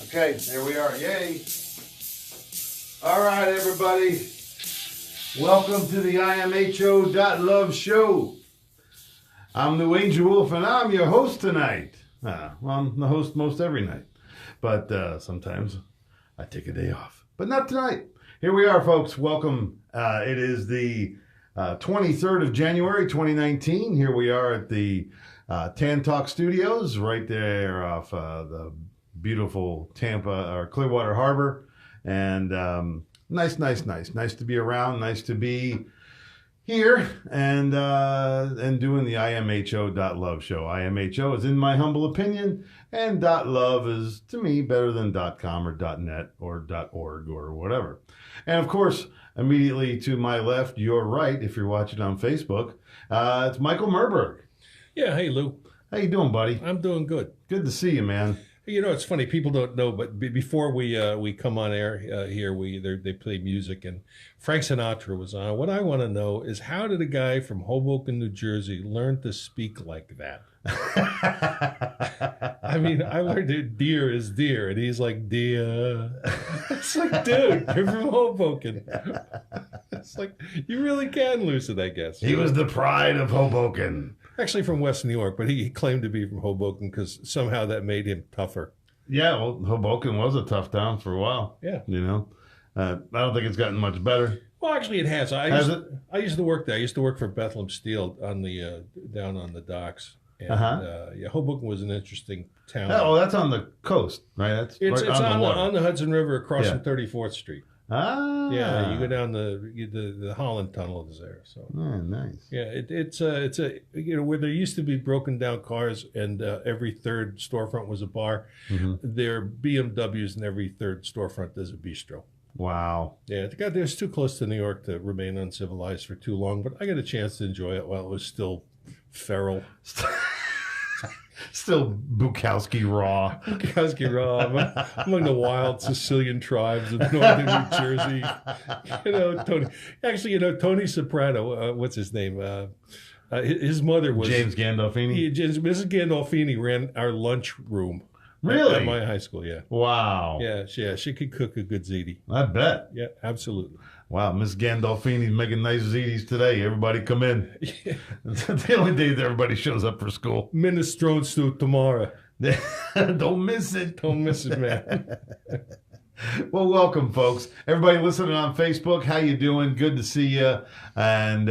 Okay, there we are. Yay. All right, everybody. Welcome to the imho.love show. I'm the Angelwolf, and I'm your host tonight. Well, I'm the host most every night. But sometimes I take a day off. But not tonight. Here we are, folks. Welcome. It is the 23rd of January, 2019. Here we are at the Tan Talk Studios, right there off the beautiful Tampa or Clearwater Harbor. And nice to be around. Nice to be here and doing the imho.love show. IMHO is in my humble opinion, and .love is to me better than .com or .net or .org or whatever. And of course, immediately to my left, your right, if you're watching on Facebook, it's Michael Murburg. Yeah, hey Lou. How you doing, buddy? I'm doing good. Good to see you, man. You know, it's funny. People don't know, but before we come on air here, they play music, and Frank Sinatra was on. What I want to know is, how did a guy from Hoboken, New Jersey, learn to speak like that? I mean, I learned that deer is deer, and he's like, deer. It's like, dude, you're from Hoboken. It's like, you really can lose it, I guess. He was the pride of Hoboken. Actually from West New York, but he claimed to be from Hoboken because somehow that made him tougher. Yeah, well, Hoboken was a tough town for a while. Yeah. You know, I don't think it's gotten much better. Well, actually, it has. I used to work there. I used to work for Bethlehem Steel on the down on the docks. And, yeah, Hoboken was an interesting town. Oh, that's on the coast, right? It's on the Hudson River across from 34th Street. Ah, yeah, you go down the Holland Tunnel is there. So nice. Yeah, it's a where there used to be broken down cars and every third storefront was a bar. Mm-hmm. There are BMWs in every third storefront. There's a bistro. Wow. Yeah, it was too close to New York to remain uncivilized for too long, but I got a chance to enjoy it while it was still feral. Still Bukowski raw. Bukowski raw. Among the wild Sicilian tribes of northern New Jersey. Tony Soprano, what's his name? His mother was... James Gandolfini? Mrs. Gandolfini ran our lunch room. Really? At my high school, yeah. Wow. Yeah, she could cook a good ziti. I bet. Yeah, absolutely. Wow, Miss Gandolfini's making nice zitis today. Everybody come in. Yeah. It's the only day that everybody shows up for school. Minestrone stew tomorrow. Don't miss it. Don't miss it, man. Well, welcome, folks. Everybody listening on Facebook, how you doing? Good to see you. And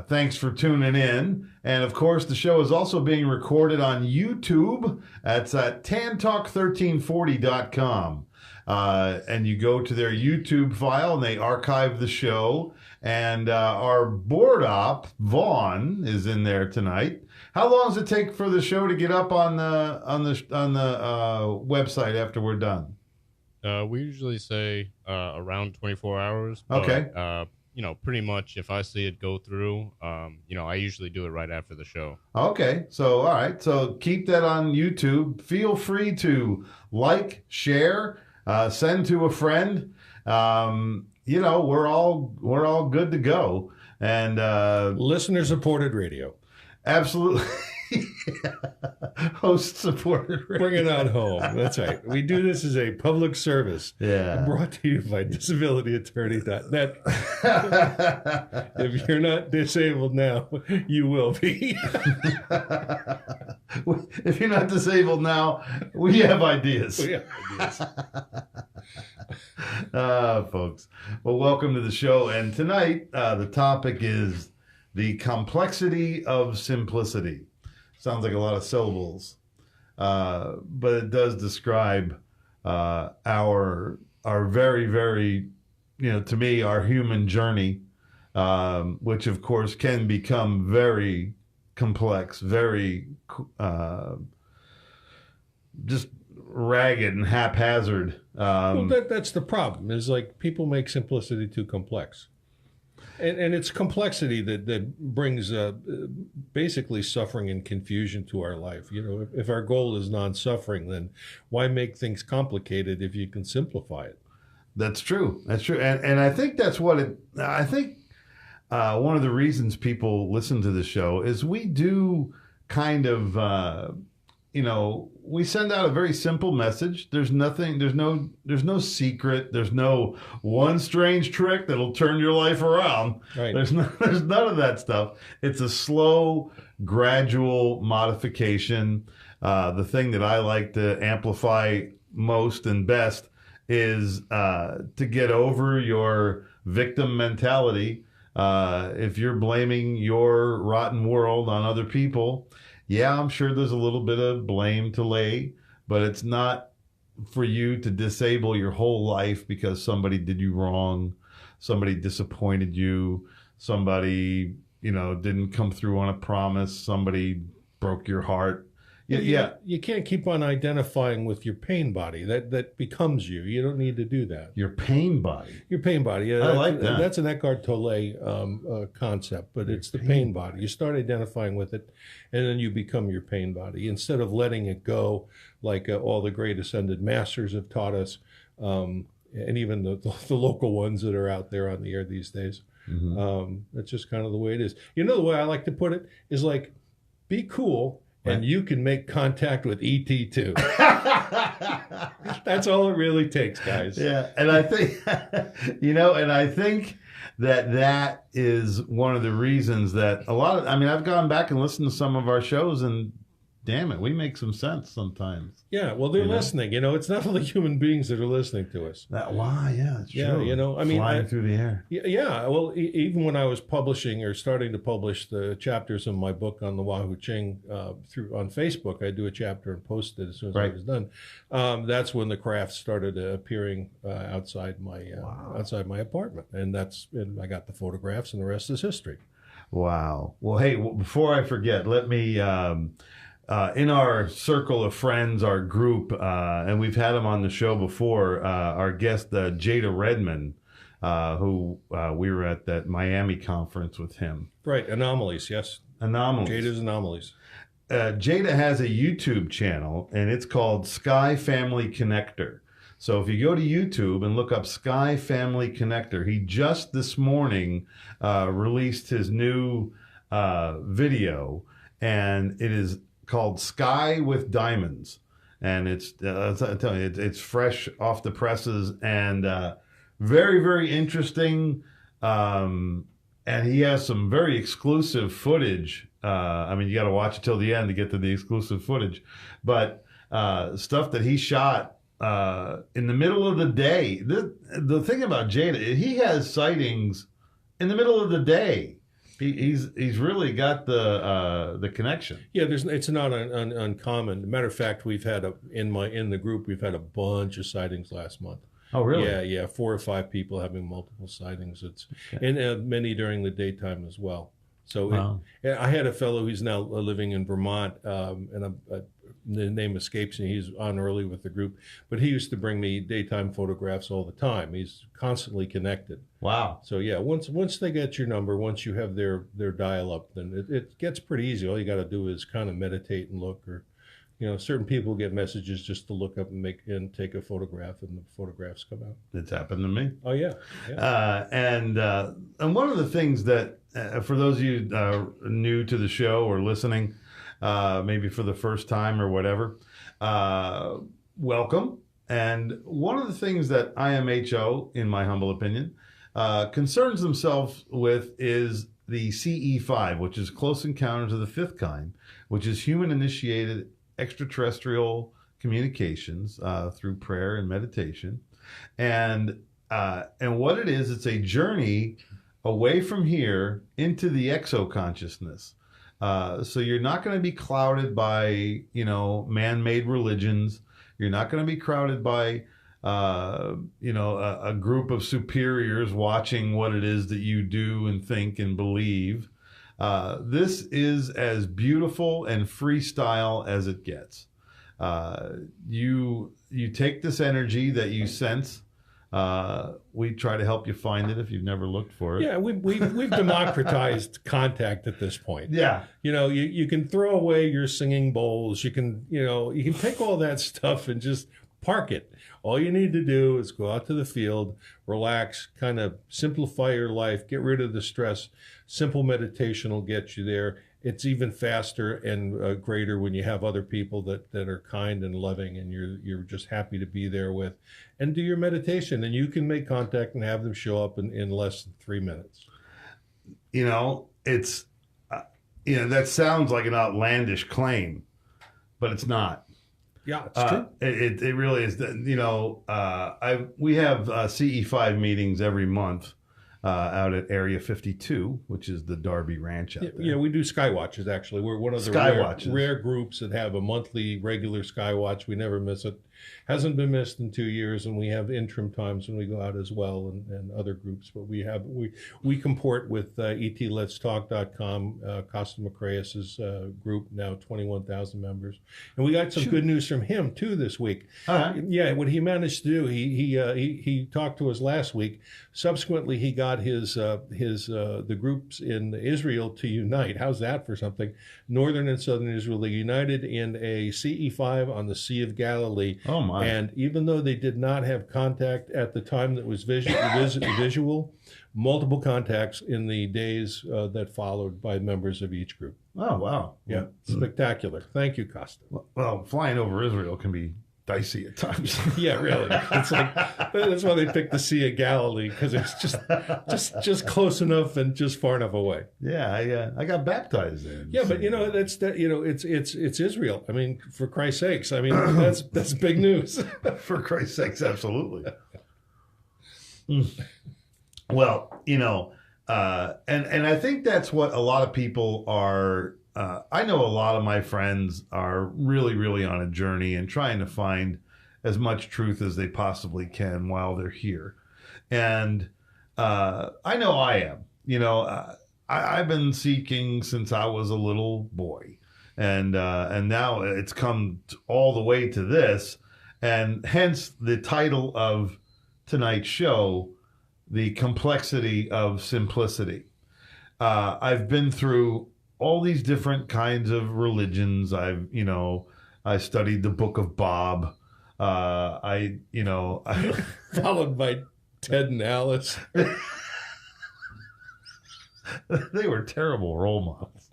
thanks for tuning in. And, of course, the show is also being recorded on YouTube. That's at tantalk1340.com. And you go to their YouTube file, and they archive the show. And our board op, Vaughn, is in there tonight. How long does it take for the show to get up on the website after we're done? We usually say around 24 hours. Okay. But, pretty much if I see it go through, I usually do it right after the show. Okay. So, all right. So keep that on YouTube. Feel free to like, share, send to a friend. We're all good to go. And listener supported radio. Absolutely. Host supported radio. Bring it on home. That's right. We do this as a public service. Yeah. Brought to you by disabilityattorney.net. If you're not disabled now, you will be. If you're not disabled now, we have ideas. We have ideas. Folks. Well, welcome to the show. And tonight, the topic is the complexity of simplicity. Sounds like a lot of syllables, but it does describe our very, very, to me, our human journey, which of course can become very complex, very just ragged and haphazard. Well, that's the problem. Is like people make simplicity too complex. And it's complexity that brings basically suffering and confusion to our life. If our goal is non-suffering, then why make things complicated if you can simplify it? That's true. That's true. And I think that's what I think one of the reasons people listen to the show is we do kind of you know, we send out a very simple message. There's nothing, there's no secret. There's no one strange trick that'll turn your life around. Right. There's none of that stuff. It's a slow, gradual modification. The thing that I like to amplify most and best is to get over your victim mentality. If you're blaming your rotten world on other people, yeah, I'm sure there's a little bit of blame to lay, but it's not for you to disable your whole life because somebody did you wrong, somebody disappointed you, somebody, you know, didn't come through on a promise, somebody broke your heart. Yeah. You can't keep on identifying with your pain body. That becomes you. You don't need to do that. Your pain body. Your pain body. Yeah, I like that. That's an Eckhart Tolle concept, but it's the pain body. You start identifying with it, and then you become your pain body. Instead of letting it go, like all the great ascended masters have taught us, and even the local ones that are out there on the air these days. That's just kind of the way it is. You know, the way I like to put it is like, be cool. And you can make contact with ET too. That's all it really takes, guys. Yeah, and I think, you know, and I think that is one of the reasons that a lot of, I mean, I've gone back and listened to some of our shows, and damn it, we make some sense sometimes. Yeah, well, they're listening. You know, it's not only human beings that are listening to us. Why? Yeah, it's true. Yeah, you know, I mean, flying through the air. Yeah, well, even when I was publishing or starting to publish the chapters of my book on the Wahoo Ching through on Facebook, I do a chapter and post it as soon as I was done. That's when the craft started appearing outside my apartment, and I got the photographs, and the rest is history. Wow. Well, hey, before I forget, let me. In our circle of friends, our group, and we've had him on the show before, our guest, Jada Redman, who we were at that Miami conference with him. Right, Anomalies, yes. Anomalies. Jada's Anomalies. Jada has a YouTube channel, and it's called Sky Family Connector. So if you go to YouTube and look up Sky Family Connector, he just this morning released his new video, and it is called Sky with Diamonds, and it's I tell you, it's fresh off the presses and very, very interesting. And he has some very exclusive footage. I mean, you got to watch it till the end to get to the exclusive footage, but stuff that he shot in the middle of the day. The thing about Jada, he has sightings in the middle of the day. He's really got the connection. Yeah, it's not uncommon. Matter of fact, we've had in the group we've had a bunch of sightings last month. Oh, really? Yeah, 4 or 5 people having multiple sightings. And many during the daytime as well. So I had a fellow who's now living in Vermont, and the name escapes me. He's on early with the group, but he used to bring me daytime photographs all the time. He's constantly connected. Wow. So yeah, once they get your number, once you have their dial up, then it gets pretty easy. All you got to do is kind of meditate and look, or certain people get messages just to look up and take a photograph, and the photographs come out. It's happened to me. Oh yeah. And one of the things that for those of you new to the show or listening, maybe for the first time or whatever, welcome. And one of the things that IMHO, in my humble opinion, concerns themselves with is the CE5, which is Close Encounters of the Fifth Kind, which is human-initiated extraterrestrial communications through prayer and meditation. And what it is, it's a journey away from here into the exo-consciousness. So you're not going to be clouded by, man-made religions. You're not going to be crowded by, a group of superiors watching what it is that you do and think and believe. This is as beautiful and freestyle as it gets. You take this energy that you sense. We try to help you find it if you've never looked for it. Yeah, we've democratized contact at this point. Yeah. You can throw away your singing bowls. You can take all that stuff and just park it. All you need to do is go out to the field, relax, kind of simplify your life, get rid of the stress. Simple meditation will get you there, it's even faster and greater when you have other people that are kind and loving, and you're just happy to be there with, and do your meditation, and you can make contact and have them show up in less than 3 minutes. It's that sounds like an outlandish claim, but it's not. Yeah, it's true. It really is. We have CE5 meetings every month out at Area 52, which is the Darby Ranch out there. Yeah, we do Skywatches, actually. We're one of the rare groups that have a monthly regular Skywatch. We never miss it. Hasn't been missed in 2 years, and we have interim times when we go out as well, and other groups. But we comport with etletstalk.com, Costa Macraeus's group, now 21,000 members. And we got some good news from him, too, this week. Yeah, what he managed to do, he talked to us last week. Subsequently, he got the groups in Israel to unite. How's that for something? Northern and Southern Israel, they united in a CE5 on the Sea of Galilee. Oh, my. And even though they did not have contact at the time that was visual, multiple contacts in the days that followed by members of each group. Oh, wow. Yeah, spectacular. Thank you, Costa. Well, flying over Israel can be dicey at times. Yeah, really. It's like that's why they picked the Sea of Galilee, because it's just close enough and just far enough away. Yeah, I got baptized there. Yeah, but it's Israel. I mean, for Christ's sakes, I mean that's big news. For Christ's sakes, absolutely. Well, and I think that's what a lot of people are. I know a lot of my friends are really, really on a journey and trying to find as much truth as they possibly can while they're here. And I know I am. I've been seeking since I was a little boy. And now it's come all the way to this. And hence the title of tonight's show, The Complexity of Simplicity. I've been through all these different kinds of religions. I studied the Book of Bob. I followed by Ted and Alice. They were terrible role models.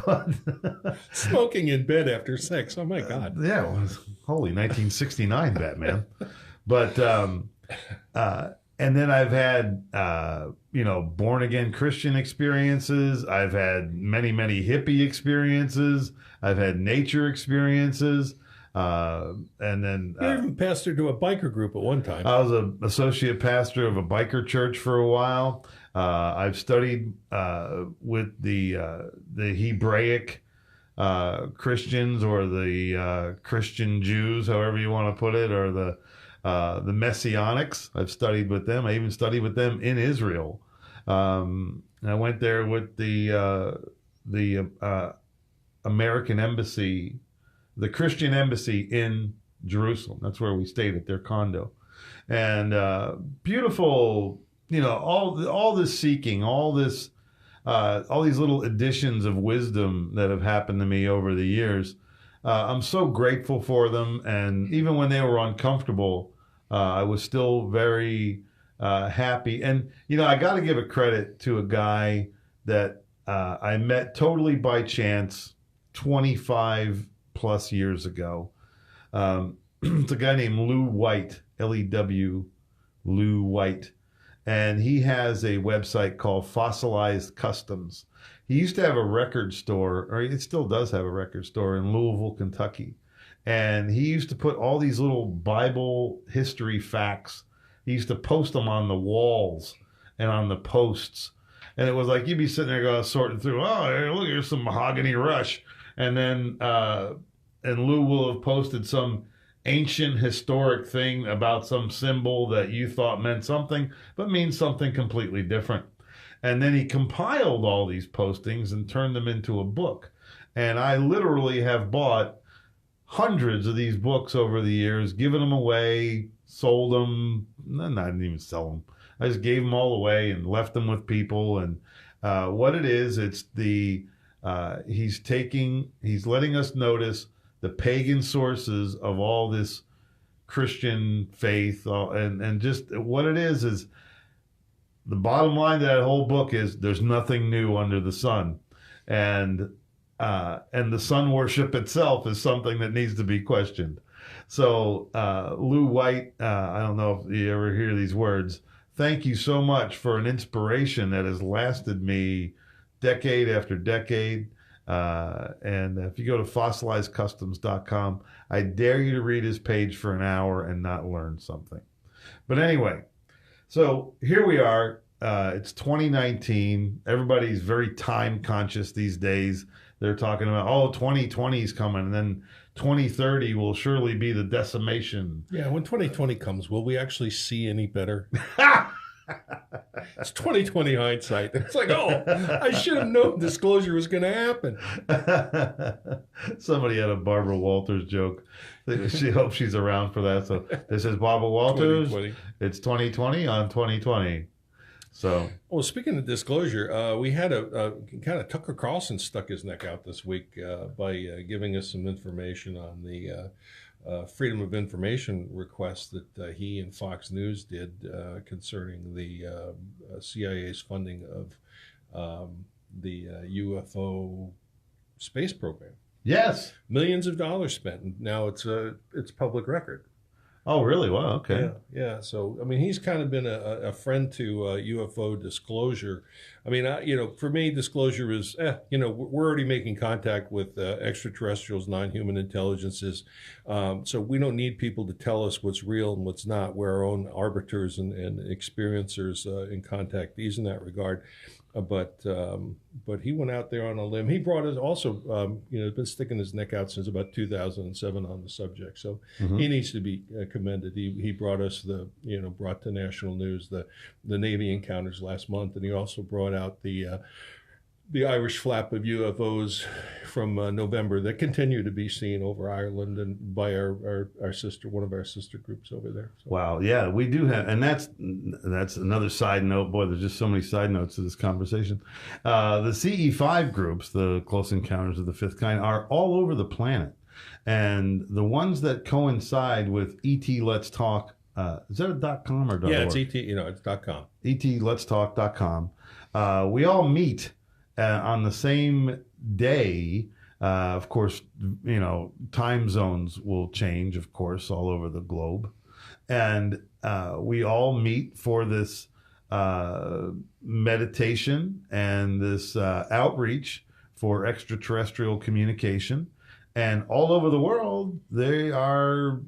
But smoking in bed after sex. Oh my God. Yeah, it was holy 1969 Batman. But and then I've had, born again Christian experiences. I've had many, many hippie experiences. I've had nature experiences. And then you even pastored to a biker group at one time. I was an associate pastor of a biker church for a while. I've studied with the Hebraic Christians, or the Christian Jews, however you want to put it, or the Messianics. I've studied with them. I even studied with them in Israel. I went there with the American embassy, the Christian embassy in Jerusalem. That's where we stayed at their condo. And beautiful, all this seeking, all these little additions of wisdom that have happened to me over the years. I'm so grateful for them. And even when they were uncomfortable, I was still very happy. And, I got to give a credit to a guy that I met totally by chance 25 plus years ago. It's a guy named Lou White, L-E-W, Lou White. And he has a website called Fossilized Customs. He used to have a record store, or it still does have a record store in Louisville, Kentucky. And he used to put all these little Bible history facts. He used to post them on the walls and on the posts. And it was like, you'd be sitting there going, sorting through, oh, look, here's some mahogany rush. And then, and Lou will have posted some ancient historic thing about some symbol that you thought meant something, but means something completely different. And then he compiled all these postings and turned them into a book. And I literally have bought hundreds of these books over the years, given them away, sold them. No, I didn't even sell them. I just gave them all away and left them with people. And what it is, it's he's letting us notice the pagan sources of all this Christian faith, and just what it is the bottom line to that whole book is there's nothing new under the sun. and the sun worship itself is something that needs to be questioned. So, Lou White, I don't know if you ever hear these words. Thank you so much for an inspiration that has lasted me decade after decade. And if you go to fossilizedcustoms.com, I dare you to read his page for an hour and not learn something. But anyway, so here we are. It's 2019. Everybody's very time conscious these days. They're talking about, 2020 is coming, and then 2030 will surely be the decimation. Yeah, when 2020 comes, will we actually see any better? It's 2020 hindsight. It's like, I should have known disclosure was going to happen. Somebody had a Barbara Walters joke. She hopes she's around for that. So this is Barbara Walters. 2020. It's 2020 on 2020. So, well, speaking of disclosure, we had a kind of Tucker Carlson stuck his neck out this week by giving us some information on the Freedom of Information request that he and Fox News did concerning the CIA's funding of the UFO space program. Yes, millions of dollars spent, and now it's public record. Oh, really? Wow. Okay. Yeah. So, I mean, he's kind of been a friend to UFO disclosure. I mean, for me, disclosure is, we're already making contact with extraterrestrials, non-human intelligences. So we don't need people to tell us what's real and what's not. We're our own arbiters and experiencers and contactees in that regard. But he went out there on a limb. He brought us also, been sticking his neck out since about 2007 on the subject. So he needs to be commended. He brought us brought to national news the Navy encounters last month, and he also brought out the Irish flap of UFOs from November that continue to be seen over Ireland and by one of our sister groups over there. So. Wow, yeah, we do have, and that's another side note. Boy, there's just so many side notes to this conversation. The CE5 groups, the Close Encounters of the Fifth Kind, are all over the planet, and the ones that coincide with ET Let's Talk. Is that a .com or .org? Yeah, it's ET. It's .com. ETLet'sTalk.com. We all meet on the same day. Of course, time zones will change, of course, all over the globe. And we all meet for this meditation and this outreach for extraterrestrial communication. And all over the world, they're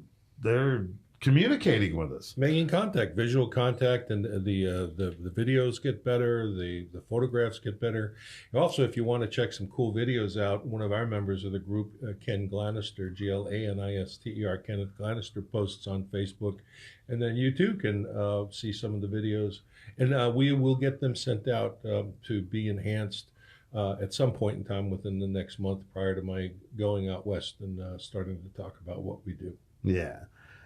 communicating with us, making contact, visual contact, and the videos get better, the photographs get better. Also, if you want to check some cool videos out, one of our members of the group, Ken Glanister, Glanister, Kenneth Glanister, posts on Facebook, and then you too can see some of the videos, and we will get them sent out to be enhanced at some point in time within the next month, prior to my going out west and starting to talk about what we do. Yeah.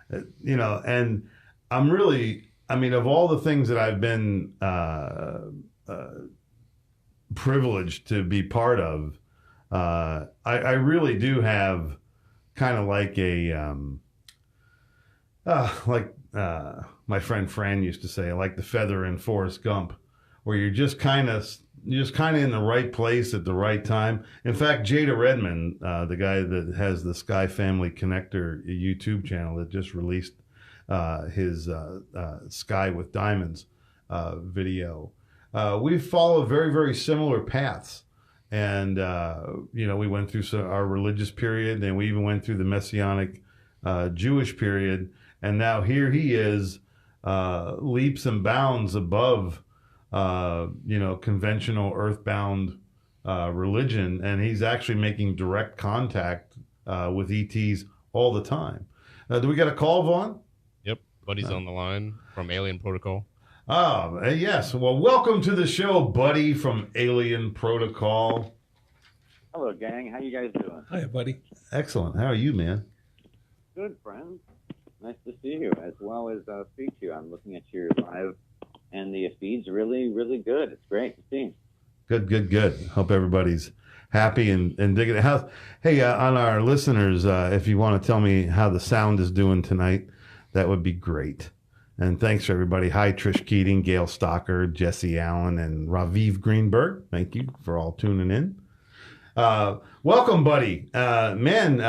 And I'm really, of all the things that I've been privileged to be part of, I really do have kind of like my friend Fran used to say, like the feather in Forrest Gump, where you're just kind of in the right place at the right time. In fact, Jada Redmond, the guy that has the Sky Family Connector YouTube channel that just released his Sky with Diamonds video, we follow very, very similar paths. And, we went through our religious period, and we even went through the Messianic Jewish period. And now here he is, leaps and bounds above conventional earthbound religion, and he's actually making direct contact with ETs all the time. Do we got a call, Vaughn? Yep, Buddy's on the line from Alien Protocol. Yes. Well, welcome to the show, Buddy from Alien Protocol. Hello, gang. How you guys doing? Hi, Buddy. Excellent. How are you, man? Good, friend. Nice to see you, as well as speak to you. I'm looking at your live, and the feed's really, really good. It's great to see. Good. Hope everybody's happy and digging it. Hey, on our listeners, if you want to tell me how the sound is doing tonight, that would be great. And thanks for everybody. Hi, Trish Keating, Gail Stocker, Jesse Allen, and Raviv Greenberg. Thank you for all tuning in. Welcome, buddy. Man,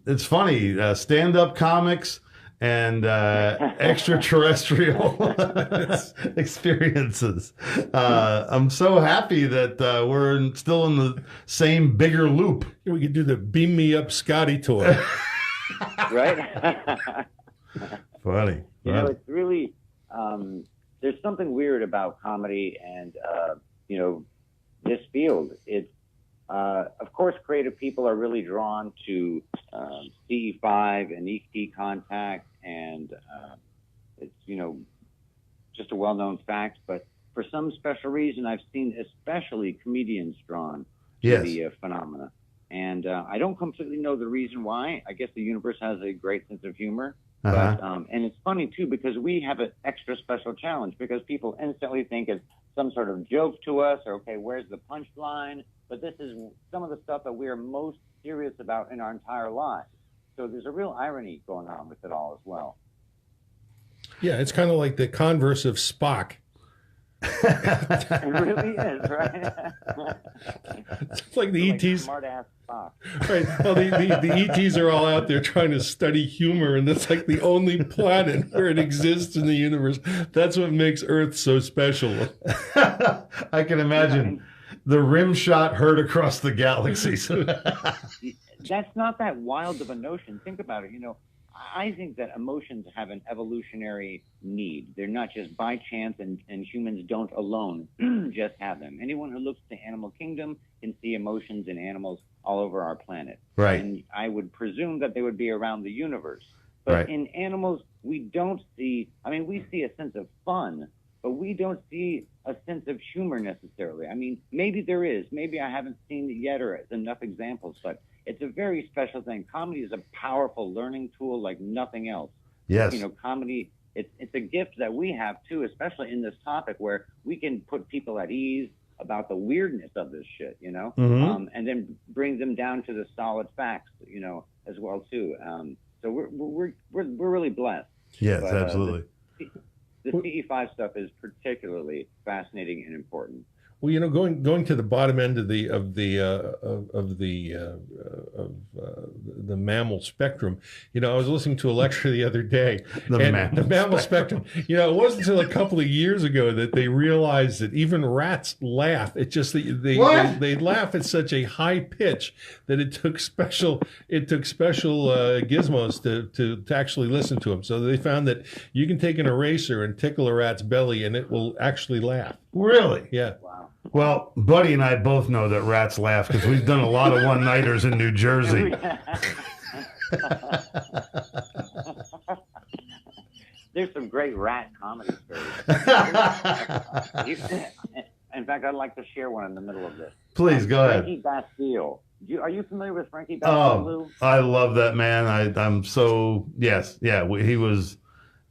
it's funny. Stand-up comics and extraterrestrial experiences. I'm so happy that we're still in the same bigger loop. We could do the Beam Me Up Scotty tour. Right? Funny. You know, it's really, there's something weird about comedy and, you know, this field. It's, of course, creative people are really drawn to CE5 and ET contact, and it's, you know, just a well-known fact. But for some special reason, I've seen especially comedians drawn to the phenomena. And I don't completely know the reason why. I guess the universe has a great sense of humor. But, and it's funny, too, because we have an extra special challenge because people instantly think it's some sort of joke to us or, okay, where's the punchline? But this is some of the stuff that we are most serious about in our entire lives. So there's a real irony going on with it all as well. Yeah, it's kind of like the converse of Spock. It really is, right? It's like the ETs. Smart-ass Spock. Right. Well, the ETs are all out there trying to study humor, and that's like the only planet where it exists in the universe. That's what makes Earth so special. I can imagine the rim shot heard across the galaxies. That's not that wild of a notion. Think about it. You know, I think that emotions have an evolutionary need. They're not just by chance, and humans don't alone just have them. Anyone who looks to Animal Kingdom can see emotions in animals all over our planet. Right. And I would presume that they would be around the universe. But in animals, we don't see, I mean, we see a sense of fun, but we don't see a sense of humor necessarily. I mean, maybe there is. Maybe I haven't seen it yet or enough examples, but it's a very special thing. Comedy is a powerful learning tool like nothing else. Yes. You know, comedy, it's a gift that we have, too, especially in this topic where we can put people at ease about the weirdness of this shit, you know, and then bring them down to the solid facts, you know, as well, too. So we're really blessed. Yes, but, absolutely. The CE5 stuff is particularly fascinating and important. Well, you know, going to the bottom end of the mammal spectrum. You know, I was listening to a lecture the other day. The mammal spectrum. You know, it wasn't until a couple of years ago that they realized that even rats laugh. It just they laugh at such a high pitch that it took special gizmos to actually listen to them. So they found that you can take an eraser and tickle a rat's belly and it will actually laugh. Really? Yeah. Wow. Well, Buddy and I both know that rats laugh because we've done a lot of one-nighters in New Jersey. There's some great rat comedy stories. In fact, I'd like to share one in the middle of this. Please, go ahead. Frankie Bastille. Are you familiar with Frankie Bastille, Lou? I love that man. I'm so, yes. Yeah,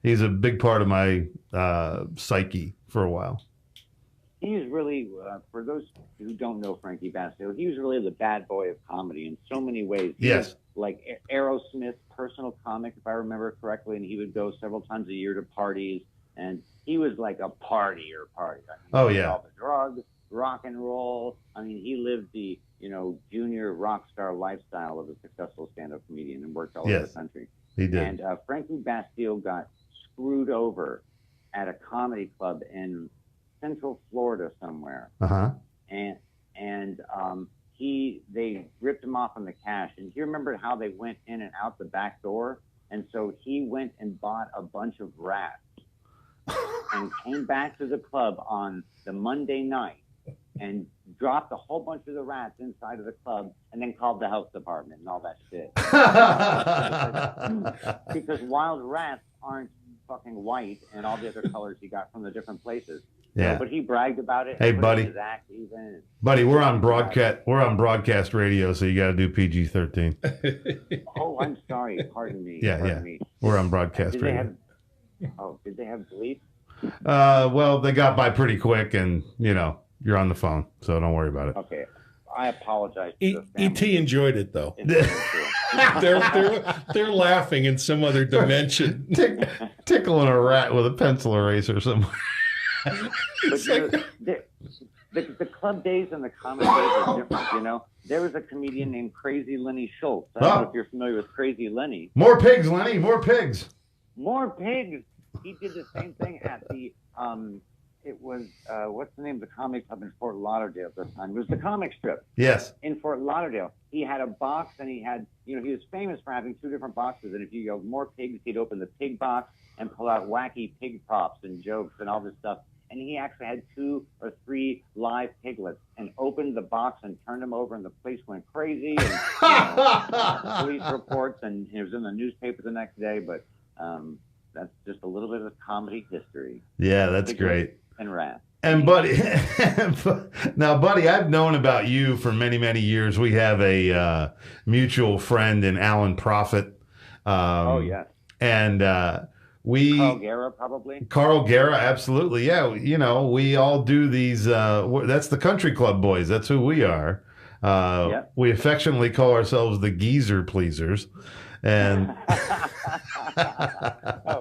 he's a big part of my psyche for a while. He was really, for those who don't know Frankie Bastille, he was really the bad boy of comedy in so many ways. He was like Aerosmith's personal comic, if I remember correctly, and he would go several times a year to parties, and he was like a partier. I mean, all the drugs, rock and roll. I mean, he lived the, you know, junior rock star lifestyle of a successful stand-up comedian and worked all over the country. He did. And Frankie Bastille got screwed over at a comedy club in Central Florida somewhere. And they ripped him off on the cash. And do you remember how they went in and out the back door? And so he went and bought a bunch of rats and came back to the club on the Monday night and dropped a whole bunch of the rats inside of the club and then called the health department and all that shit. Because wild rats aren't fucking white and all the other colors he got from the different places. Yeah, but he bragged about it. Hey, buddy. Buddy, we're on broadcast. We're on broadcast radio, so you got to do PG-13. Oh, I'm sorry. Pardon me. Yeah. We're on broadcast radio. Did they have bleep? Well, they got by pretty quick, and you know you're on the phone, so don't worry about it. Okay, I apologize. ET enjoyed it though. they're laughing in some other dimension. Tickling a rat with a pencil eraser somewhere. the club days and the comedy days are different, you know. There was a comedian named Crazy Lenny Schultz. I don't know if you're familiar with Crazy Lenny. More pigs, Lenny, more pigs. More pigs. He did the same thing at the, it was, what's the name of the comedy club in Fort Lauderdale at this time? It was the Comic Strip. Yes. In Fort Lauderdale. He had a box, and he had, you know, he was famous for having 2 different boxes. And if you go more pigs, he'd open the pig box and pull out wacky pig props and jokes and all this stuff. And he actually had 2 or 3 live piglets and opened the box and turned them over, and the place went crazy. And, you know, police reports, and it was in the newspaper the next day. But that's just a little bit of comedy history. Yeah, that's great. And rats. And Buddy, now Buddy, I've known about you for many, many years. We have a mutual friend in Alan Prophet. Oh, yes. And Carl Guerra, probably. Carl Guerra, absolutely. Yeah, you know, we all do these. That's the Country Club Boys. That's who we are. Yep. We affectionately call ourselves the Geezer Pleasers. And I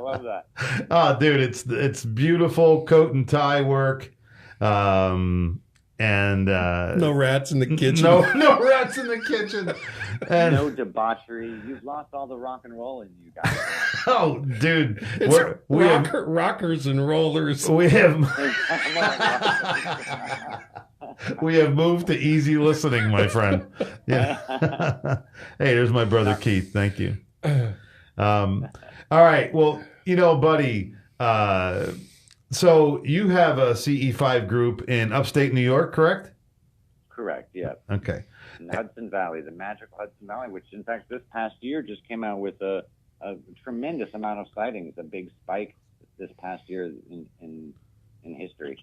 love that. Oh, dude, it's beautiful coat and tie work. And no rats in the kitchen. No rats in the kitchen. And no debauchery. You've lost all the rock and roll in you guys. Oh, dude, we have rockers and rollers. We have moved to easy listening, my friend. Yeah. Hey, there's my brother Keith. Thank you. All right. Well, you know, Buddy. So you have a CE5 group in upstate New York, correct? Correct. Yeah. Okay. In Hudson Valley, the magical Hudson Valley, which in fact this past year just came out with a tremendous amount of sightings, a big spike this past year in history.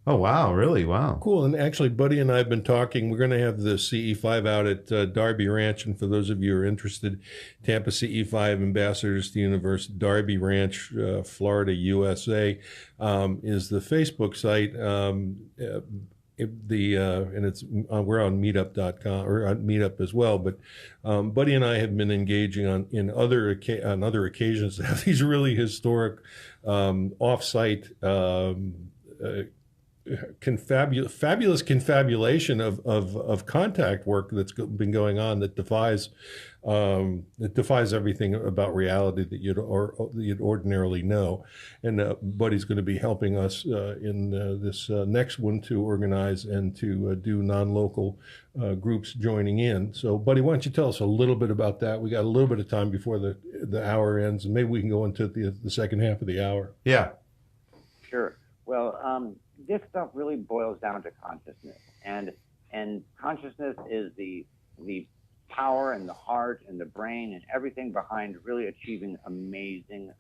Oh, wow. Really? Wow. Cool. And actually, Buddy and I have been talking. We're going to have the CE5 out at Darby Ranch. And for those of you who are interested, Tampa CE5 Ambassadors to Universe, Darby Ranch, Florida, USA, is the Facebook site. And it's we're on meetup.com or on Meetup as well. But Buddy and I have been engaging on other occasions to have these really historic off-site fabulous confabulation of contact work that's been going on that defies everything about reality that you'd ordinarily know. And Buddy's going to be helping us in this next one to organize and to do non-local groups joining in. So, Buddy, why don't you tell us a little bit about that? We got a little bit of time before the hour ends, and maybe we can go into the second half of the hour. Yeah. Sure. Well, this stuff really boils down to consciousness, and consciousness is the power and the heart and the brain and everything behind really achieving amazing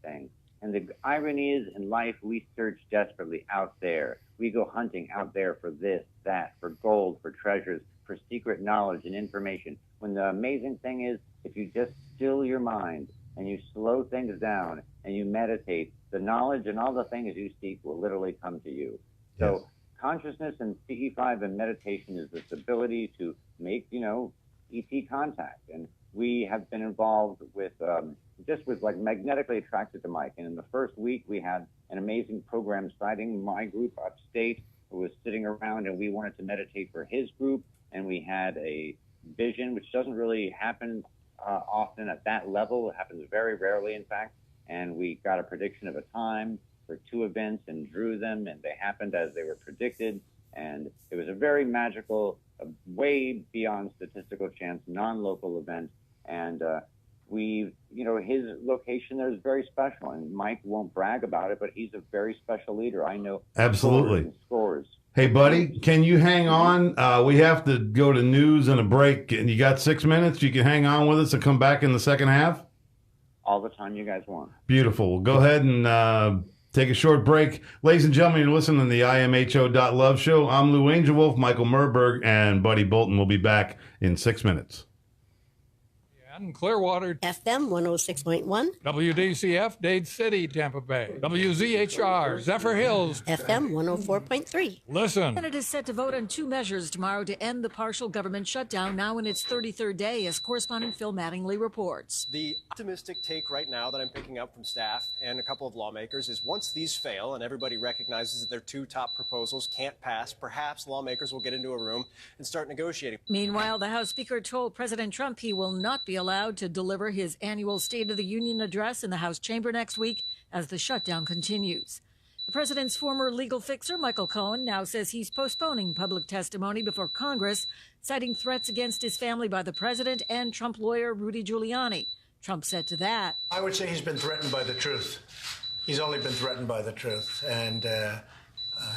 things. And the irony is, in life, we search desperately out there. We go hunting out there for this, that, for gold, for treasures, for secret knowledge and information. When the amazing thing is, if you just still your mind and you slow things down and you meditate, the knowledge and all the things you seek will literally come to you. So yes. Consciousness and CE5 and meditation is this ability to make, ET contact. And we have been involved with, just with like magnetically attracted to Mike. And in the first week, we had an amazing program sighting my group upstate who was sitting around, and we wanted to meditate for his group. And we had a vision, which doesn't really happen often at that level. It happens very rarely, in fact. And we got a prediction of a time for 2 events and drew them, and they happened as they were predicted. And it was a very magical, way beyond statistical chance, non-local event. And his location there is very special. And Mike won't brag about it, but he's a very special leader. I know. Absolutely. Scores. Hey, Buddy, can you hang on? We have to go to news and a break. And you got 6 minutes? You can hang on with us and come back in the second half? All the time you guys want. Beautiful. Well, go ahead and take a short break. Ladies and gentlemen, you're listening to the imho.love show. I'm Lou Angelwolf, Michael Murburg, and Buddy Bolton will be back in 6 minutes. Yeah, Manhattan, Clearwater, FM 106.1, WDCF, Dade City, Tampa Bay, WZHR, Zephyr Hills, FM 104.3. Listen. The Senate is set to vote on two measures tomorrow to end the partial government shutdown, now in its 33rd day, as correspondent Phil Mattingly reports. The optimistic take right now that I'm picking up from staff and a couple of lawmakers is once these fail and everybody recognizes that their two top proposals can't pass, perhaps lawmakers will get into a room and start negotiating. Meanwhile, the House Speaker told President Trump he will not be allowed to deliver his annual State of the Union address in the House chamber next week as the shutdown continues. The president's former legal fixer, Michael Cohen, now says he's postponing public testimony before Congress, citing threats against his family by the president and Trump lawyer Rudy Giuliani. Trump said to that, I would say he's been threatened by the truth. He's only been threatened by the truth. And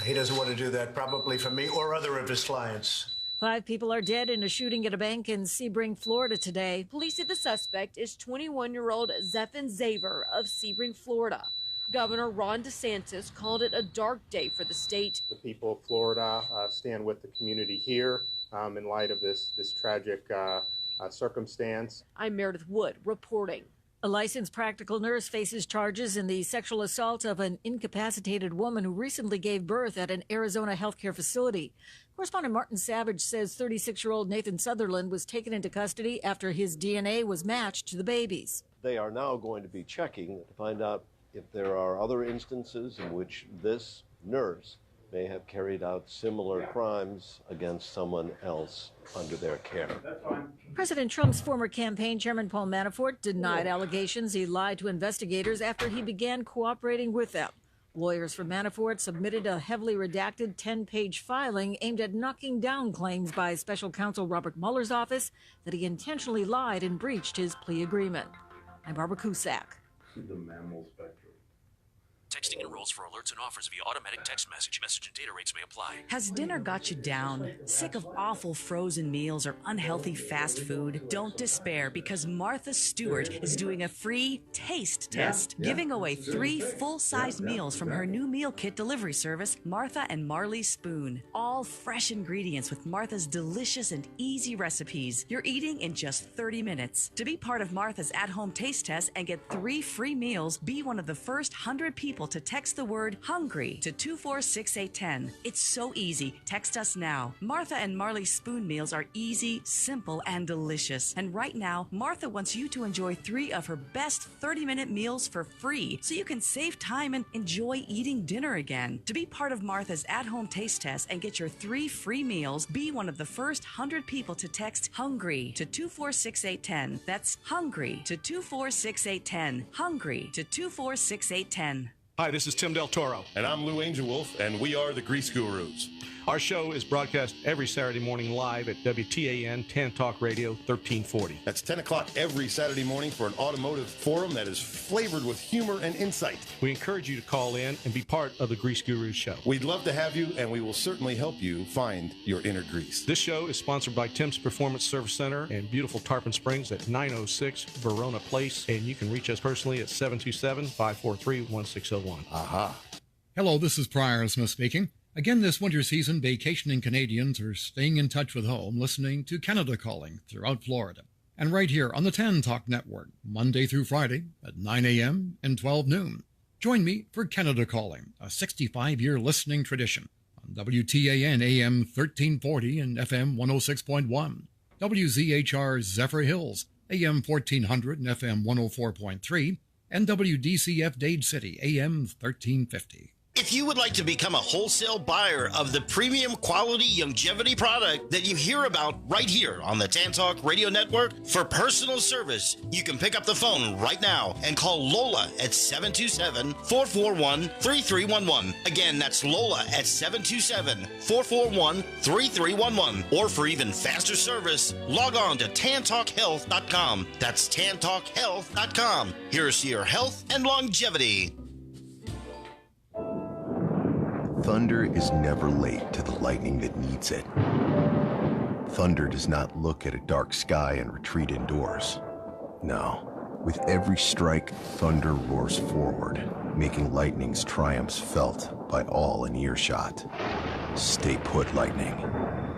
he doesn't want to do that probably for me or other of his clients. 5 people are dead in a shooting at a bank in Sebring, Florida today. Police say the suspect is 21-year-old Zephan Zaver of Sebring, Florida. Governor Ron DeSantis called it a dark day for the state. The people of Florida stand with the community here in light of this tragic circumstance. I'm Meredith Wood reporting. A licensed practical nurse faces charges in the sexual assault of an incapacitated woman who recently gave birth at an Arizona healthcare facility. Correspondent Martin Savage says 36-year-old Nathan Sutherland was taken into custody after his DNA was matched to the baby's. They are now going to be checking to find out if there are other instances in which this nurse may have carried out similar crimes against someone else under their care. President Trump's former campaign chairman Paul Manafort denied allegations he lied to investigators after he began cooperating with them. Lawyers for Manafort submitted a heavily redacted 10-page filing aimed at knocking down claims by special counsel Robert Mueller's office that he intentionally lied and breached his plea agreement. I'm Barbara Cusack. The mammal spectrum. Texting enrolls for alerts and offers via automatic text message. Message and data rates may apply. Has dinner got you down? Sick of awful frozen meals or unhealthy fast food? Don't despair, because Martha Stewart is doing a free taste test, giving away 3 full-size meals from her new meal kit delivery service, Martha and Marley Spoon. All fresh ingredients with Martha's delicious and easy recipes. You're eating in just 30 minutes. To be part of Martha's at-home taste test and get 3 free meals, be one of the first 100 people to text the word HUNGRY to 246810. It's so easy. Text us now. Martha and Marley Spoon meals are easy, simple, and delicious. And right now, Martha wants you to enjoy 3 of her best 30-minute meals for free, so you can save time and enjoy eating dinner again. To be part of Martha's at-home taste test and get your 3 free meals, be one of the first 100 people to text HUNGRY to 246810. That's HUNGRY to 246810. HUNGRY to 246810. Hi, this is Tim Del Toro. And I'm Lou Angelwolf, and we are the Grease Gurus. Our show is broadcast every Saturday morning live at WTAN Tan Talk Radio 1340. That's 10 o'clock every Saturday morning for an automotive forum that is flavored with humor and insight. We encourage you to call in and be part of the Grease Gurus show. We'd love to have you, and we will certainly help you find your inner grease. This show is sponsored by Tim's Performance Service Center in beautiful Tarpon Springs at 906 Verona Place, and you can reach us personally at 727-543-1601. Aha. Hello, this is Prior Smith speaking. Again, this winter season, vacationing Canadians are staying in touch with home, listening to Canada Calling throughout Florida. And right here on the Tan Talk Network, Monday through Friday at 9 a.m. and 12 noon. Join me for Canada Calling, a 65-year listening tradition on WTAN AM 1340 and FM 106.1, WZHR Zephyr Hills, AM 1400 and FM 104.3, and WDCF Dade City, AM 1350. If you would like to become a wholesale buyer of the premium quality longevity product that you hear about right here on the Tan Talk Radio Network for personal service, you can pick up the phone right now and call Lola at 727-441-3311. Again, that's Lola at 727-441-3311. Or for even faster service, log on to tantalkhealth.com. That's tantalkhealth.com. Here's to your health and longevity. Thunder is never late to the lightning that needs it. Thunder does not look at a dark sky and retreat indoors. No. With every strike, thunder roars forward, making lightning's triumphs felt by all in earshot. Stay put, lightning.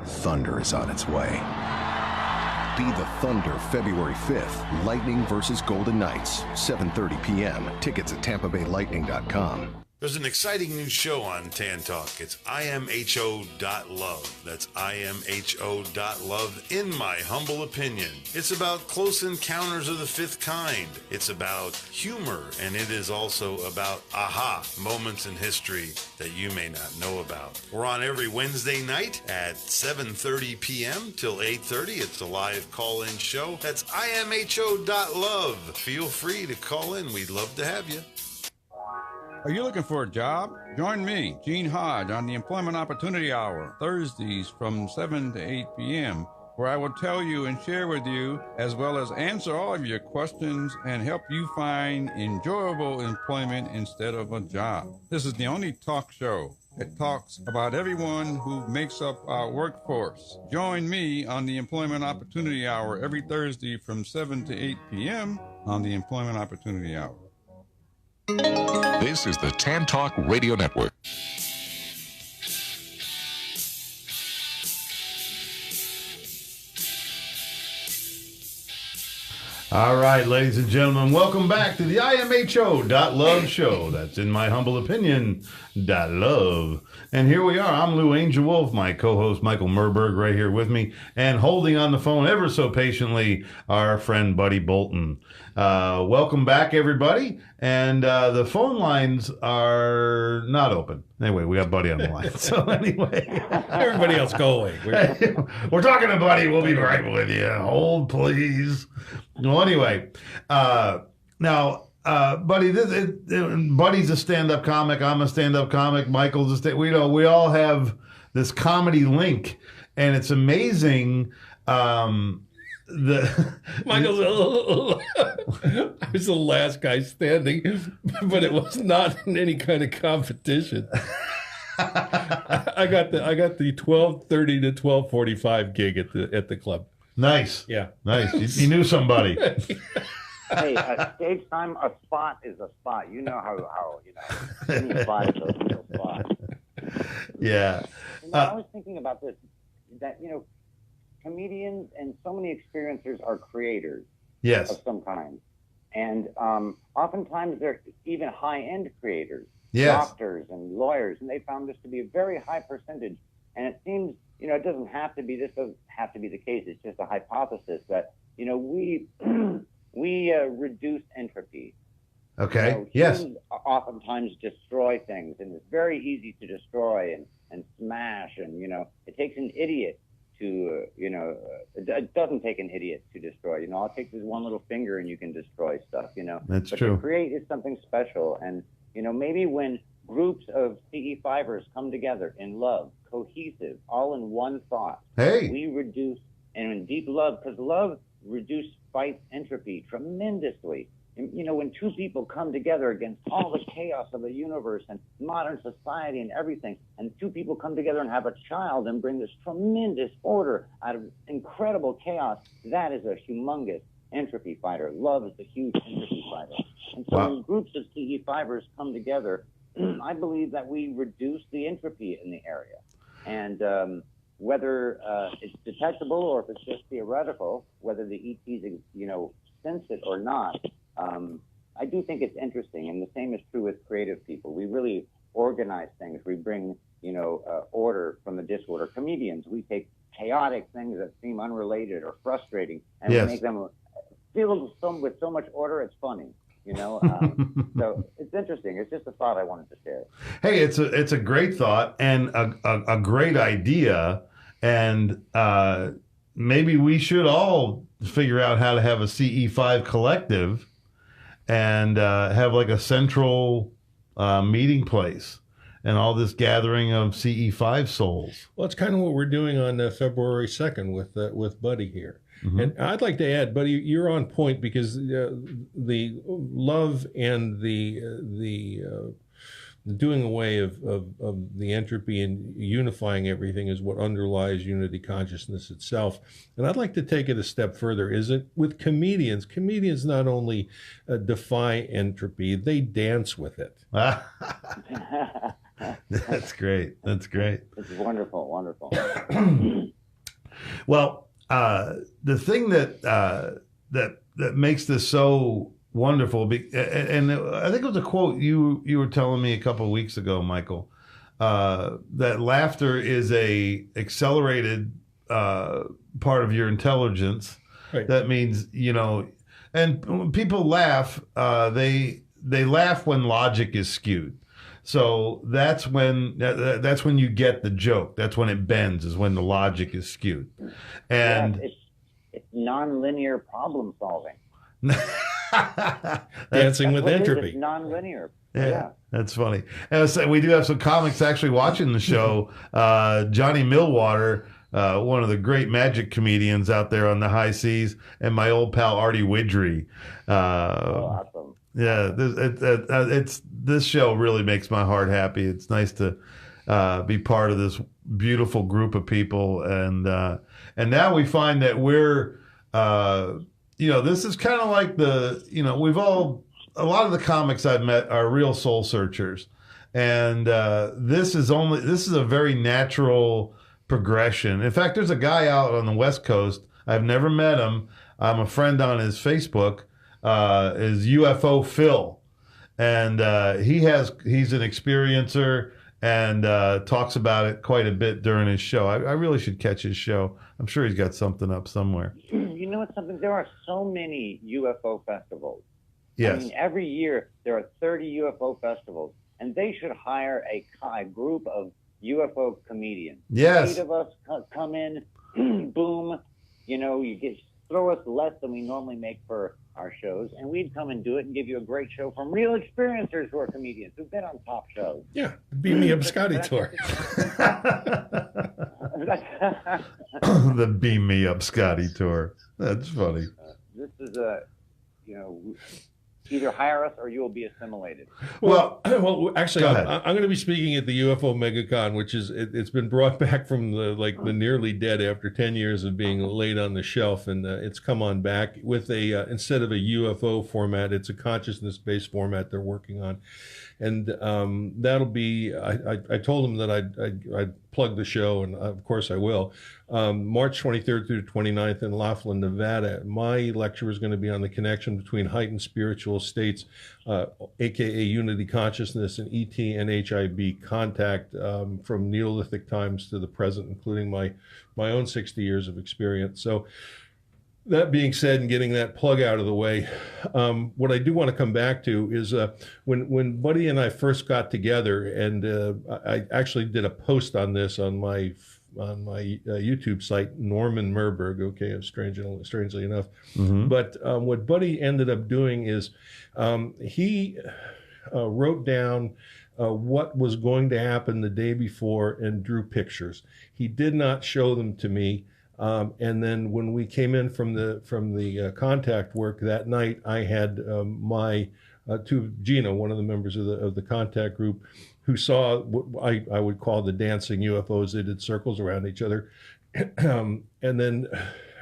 Thunder is on its way. Be the Thunder February 5th. Lightning versus Golden Knights, 7:30 p.m. Tickets at TampaBayLightning.com. There's an exciting new show on Tan Talk. It's imho.love. That's imho.love, in my humble opinion. It's about close encounters of the fifth kind. It's about humor, and it is also about aha moments in history that you may not know about. We're on every Wednesday night at 7:30 p.m. till 8:30. It's a live call-in show. That's imho.love. Feel free to call in. We'd love to have you. Are you looking for a job? Join me, Gene Hodge, on the Employment Opportunity Hour, Thursdays from 7 to 8 p.m., where I will tell you and share with you, as well as answer all of your questions and help you find enjoyable employment instead of a job. This is the only talk show that talks about everyone who makes up our workforce. Join me on the Employment Opportunity Hour every Thursday from 7 to 8 p.m. on the Employment Opportunity Hour. This is the Tan Talk Radio Network. All right, ladies and gentlemen, welcome back to the imho.love show. That's in my humble opinion, .love. And here we are. I'm Lou Angelwolf, my co-host Michael Murburg right here with me, and holding on the phone ever so patiently, our friend Buddy Bolton. Welcome back, everybody. And the phone lines are not open. Anyway, we got Buddy on the line. So anyway. Everybody else go away. We're talking to Buddy. We'll be right with you. Hold, please. Well, anyway. Now, Buddy, Buddy's a stand-up comic. I'm a stand-up comic. Michael's we all have this comedy link. And it's amazing. Michael's I was the last guy standing, but it was not in any kind of competition. I got the 12:30 to 12:45 gig at the club. Nice. Yeah. Nice. You knew somebody. Hey, stage time, a spot is a spot. You know how any spot is a spot. Yeah. I was thinking about this, that, comedians and so many experiencers are creators of some kind. And oftentimes they're even high-end creators, doctors and lawyers, and they found this to be a very high percentage. And it seems, it doesn't have to be, this doesn't have to be the case, it's just a hypothesis that, we reduce entropy. Okay, yes. Humans oftentimes destroy things, and it's very easy to destroy and smash, and, it takes an idiot to, it doesn't take an idiot to destroy. All it takes is one little finger and you can destroy stuff, That's but true. To create is something special. And, maybe when groups of CE5ers come together in love, cohesive, all in one thought, we reduce, and in deep love, because love fights entropy tremendously. When two people come together against all the chaos of the universe and modern society and everything, and two people come together and have a child and bring this tremendous order out of incredible chaos, that is a humongous entropy fighter. Love is a huge entropy fighter. And so when groups of CE5ers come together, I believe that we reduce the entropy in the area. And whether it's detectable or if it's just theoretical, whether the ETs, sense it or not, I do think it's interesting, and the same is true with creative people. We really organize things. We bring, order from the disorder. Comedians, we take chaotic things that seem unrelated or frustrating, and we make them filled with so much order, it's funny. So it's interesting. It's just a thought I wanted to share. Hey, it's a great thought and a great idea, and maybe we should all figure out how to have a CE5 collective and have like a central meeting place and all this gathering of CE5 souls. Well, it's kind of what we're doing on February 2nd with Buddy here. Mm-hmm. And I'd like to add, Buddy, you're on point, because the love and the doing away of the entropy and unifying everything is what underlies unity consciousness itself. And I'd like to take it a step further. Is it with comedians? Comedians not only defy entropy, they dance with it. That's great. That's great. It's wonderful, wonderful. Well, the thing that makes this so wonderful, and I think it was a quote you were telling me a couple of weeks ago, Michael, that laughter is a accelerated part of your intelligence. Right. That means, and when people laugh, they laugh when logic is skewed. So that's when you get the joke. That's when it bends, is when the logic is skewed. And it's non-linear problem solving. Dancing with entropy. It's non-linear. Yeah, that's funny. And so we do have some comics actually watching the show. Johnny Millwater, one of the great magic comedians out there on the high seas, and my old pal Artie Widgery. Awesome. Yeah, this show really makes my heart happy. It's nice to be part of this beautiful group of people, and now we find that we're, this is kind of like a lot of the comics I've met are real soul searchers, and this is a very natural progression. In fact, there's a guy out on the West Coast. I've never met him. I'm a friend on his Facebook. Is UFO Phil, and he's an experiencer and talks about it quite a bit during his show. I really should catch his show. I'm sure he's got something up somewhere. You know what's something? There are so many UFO festivals. Yes. I mean, every year there are 30 UFO festivals, and they should hire a group of UFO comedians. Yes. 8 of us come in, boom, you throw us less than we normally make for our shows, and we'd come and do it and give you a great show from real experiencers who are comedians who've been on top shows. Yeah, Beam Me Up Scotty tour. The Beam Me Up Scotty tour. That's funny. This is either hire us or you will be assimilated. Well, actually, I'm going to be speaking at the UFO MegaCon, which is it's been brought back from the nearly dead after 10 years of being laid on the shelf, and it's come on back with instead of a UFO format, it's a consciousness-based format they're working on, and that'll be. I told them that I'd plug the show, and of course I will. March 23rd through the 29th in Laughlin, Nevada. My lecture is going to be on the connection between heightened spiritual states, aka unity consciousness, and ET and HIB contact from Neolithic times to the present, including my own 60 years of experience. So that being said, and getting that plug out of the way, what I do want to come back to is when Buddy and I first got together, and I actually did a post on this on my YouTube site, Norman Murburg. Okay, strangely enough. Mm-hmm. But what Buddy ended up doing is he wrote down what was going to happen the day before and drew pictures. He did not show them to me. And then when we came in from the contact work that night, I had to Gina, one of the members of the contact group, who saw what I would call the dancing UFOs. They did circles around each other. And then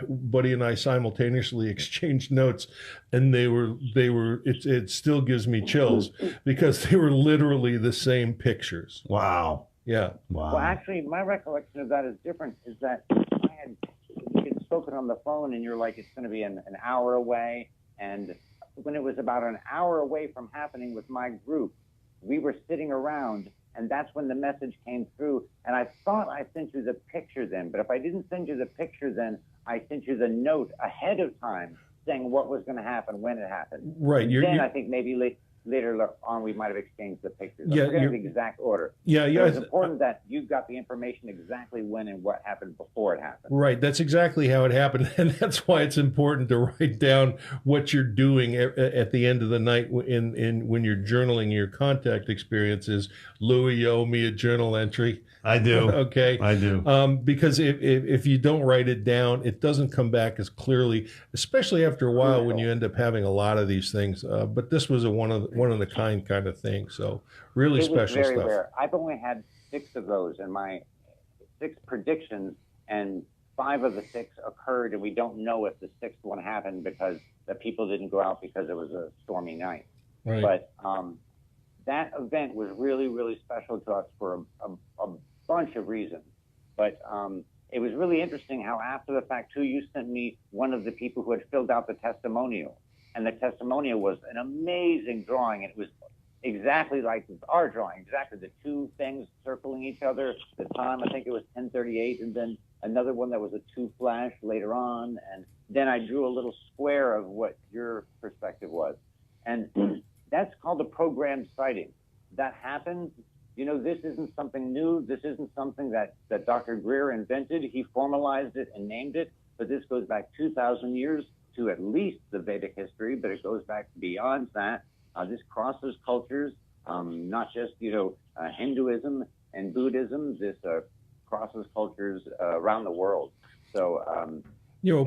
Buddy and I simultaneously exchanged notes, and it still gives me chills because they were literally the same pictures. Wow. Yeah. Wow. Well, actually, my recollection of that is different, is that we had spoken on the phone, and you're like, it's going to be an hour away. And when it was about an hour away from happening with my group, we were sitting around, and that's when the message came through. And I thought I sent you the picture then, but if I didn't send you the picture then, I sent you the note ahead of time saying what was going to happen when it happened. Right. I think maybe later on we might have exchanged the pictures. Yeah, I forget the exact order. Yeah. It's important that you got the information exactly when and what happened before it happened. Right. That's exactly how it happened. And that's why it's important to write down what you're doing at the end of the night when you're journaling your contact experiences. Louis, you owe me a journal entry. I do. Okay. I do. Because if you don't write it down, it doesn't come back as clearly, especially after a while when you end up having a lot of these things. But this was a one of the kind of thing. So really special stuff. It was very stuff. rare. I've only had 6 of those in my 6 predictions, and 5 of the 6 occurred, and we don't know if the 6th one happened because the people didn't go out because it was a stormy night. Right. But that event was really, really special to us for a bunch of reasons. But it was really interesting how after the fact, too, you sent me one of the people who had filled out the testimonial. And the testimonial was an amazing drawing. It was exactly like our drawing, exactly the two things circling each other. The time, I think it was 10:38, and then another one that was a 2 flash later on. And then I drew a little square of what your perspective was. And that's called a programmed sighting. That happens. You know, this isn't something new. This isn't something that Dr. Greer invented. He formalized it and named it, but this goes back 2,000 years to at least the Vedic history, but it goes back beyond that. This crosses cultures, not just, Hinduism and Buddhism. This crosses cultures around the world. So,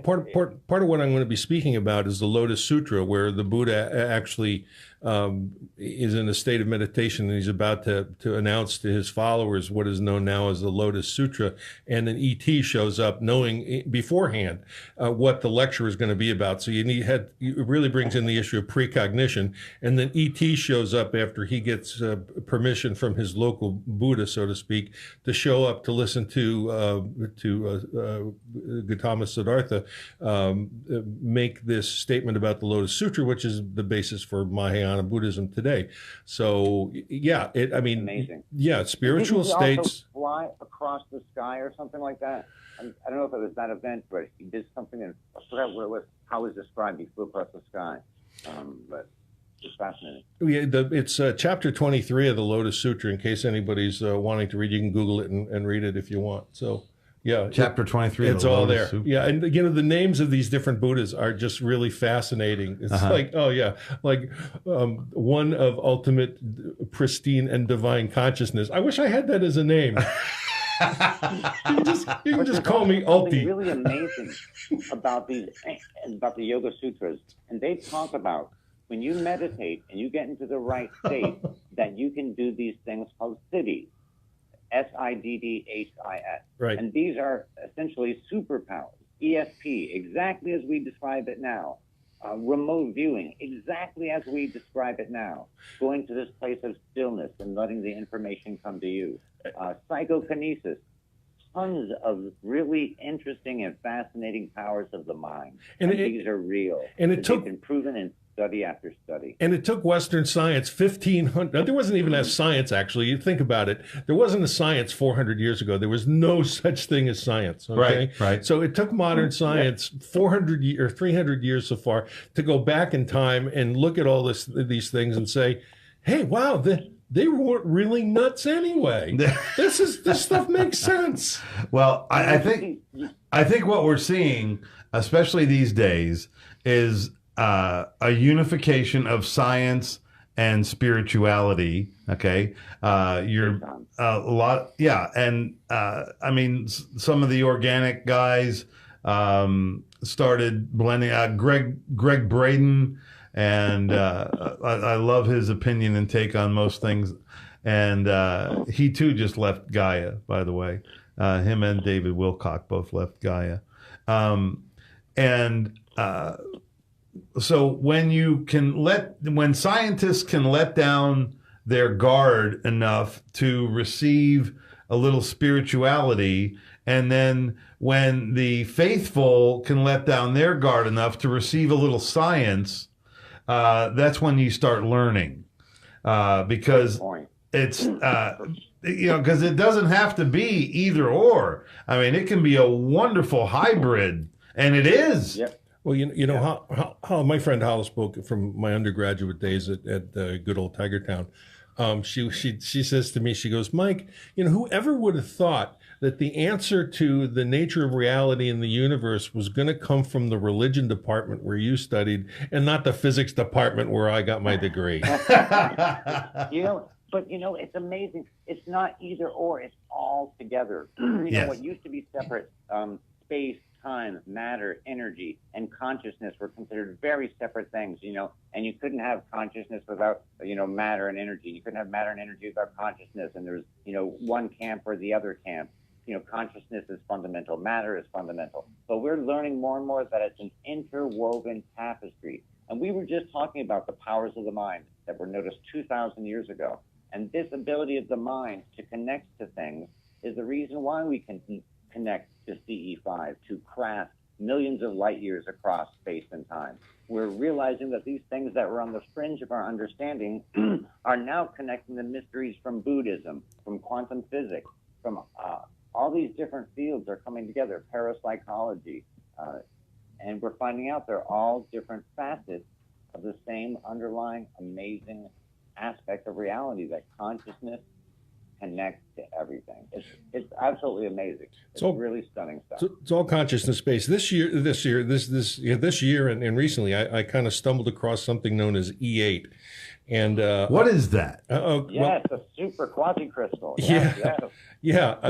part of what I'm going to be speaking about is the Lotus Sutra, where the Buddha actually is in a state of meditation, and he's about to announce to his followers what is known now as the Lotus Sutra. And an ET shows up knowing beforehand what the lecture is going to be about. So it really brings in the issue of precognition. And then ET shows up after he gets permission from his local Buddha, so to speak, to show up to listen to Gautama Siddhartha make this statement about the Lotus Sutra, which is the basis for Mahayana Buddhism today. So, amazing. Yeah, spiritual Did he states. also fly across the sky or something like that? I don't know if it was that event, but he did something, and I forgot what it was, how it was described. He flew across the sky. But it's fascinating. Yeah, it's chapter 23 of the Lotus Sutra. In case anybody's wanting to read, you can Google it and read it if you want. So, yeah, chapter 23. It's all there. Yeah, and the names of these different Buddhas are just really fascinating. It's one of ultimate, pristine, and divine consciousness. I wish I had that as a name. you can just call me Ulti. Really amazing about the Yoga Sutras, and they talk about when you meditate and you get into the right state, that you can do these things called siddhis. SIDDHIS. Right. And these are essentially superpowers. ESP, exactly as we describe it now. Remote viewing, exactly as we describe it now. Going to this place of stillness and letting the information come to you. Psychokinesis, tons of really interesting and fascinating powers of the mind. And these are real. And they've been proven in study after study. And it took Western science 1,500. There wasn't even a science, actually. You think about it. There wasn't a science 400 years ago. There was no such thing as science. Okay? Right. So it took modern science 400 or 300 years so far to go back in time and look at all these things and say, hey, wow, they weren't really nuts anyway. This stuff makes sense. Well, I think what we're seeing, especially these days, is a unification of science and spirituality. Okay, you're a lot, yeah, and I mean, some of the organic guys started blending. Greg Braden, and I love his opinion and take on most things. And he too just left Gaia, by the way. Him and David Wilcock both left Gaia, so when scientists can let down their guard enough to receive a little spirituality, and then when the faithful can let down their guard enough to receive a little science, that's when you start learning, because it's because it doesn't have to be either or. I mean, it can be a wonderful hybrid, and it is. Yep. Well, how my friend Hollis spoke from my undergraduate days at good old Tigertown. She says to me, she goes, Mike, whoever would have thought that the answer to the nature of reality in the universe was going to come from the religion department where you studied and not the physics department where I got my degree. But it's amazing. It's not either or, it's all together. What used to be separate, space, time, matter, energy, and consciousness were considered very separate things, and you couldn't have consciousness without, matter and energy. You couldn't have matter and energy without consciousness, and there's, one camp or the other camp. Consciousness is fundamental, matter is fundamental. But we're learning more and more that it's an interwoven tapestry. And we were just talking about the powers of the mind that were noticed 2,000 years ago. And this ability of the mind to connect to things is the reason why we can connect to CE5, to craft millions of light years across space and time. We're realizing that these things that were on the fringe of our understanding are now connecting the mysteries from Buddhism, from quantum physics, from all these different fields are coming together, parapsychology, and we're finding out they're all different facets of the same underlying amazing aspect of reality, that consciousness connects to everything. It's absolutely amazing. It's really stunning stuff. It's all consciousness based. This year, and recently, I kind of stumbled across something known as E8. And what is that? Yes, a super quasi-crystal. Yeah.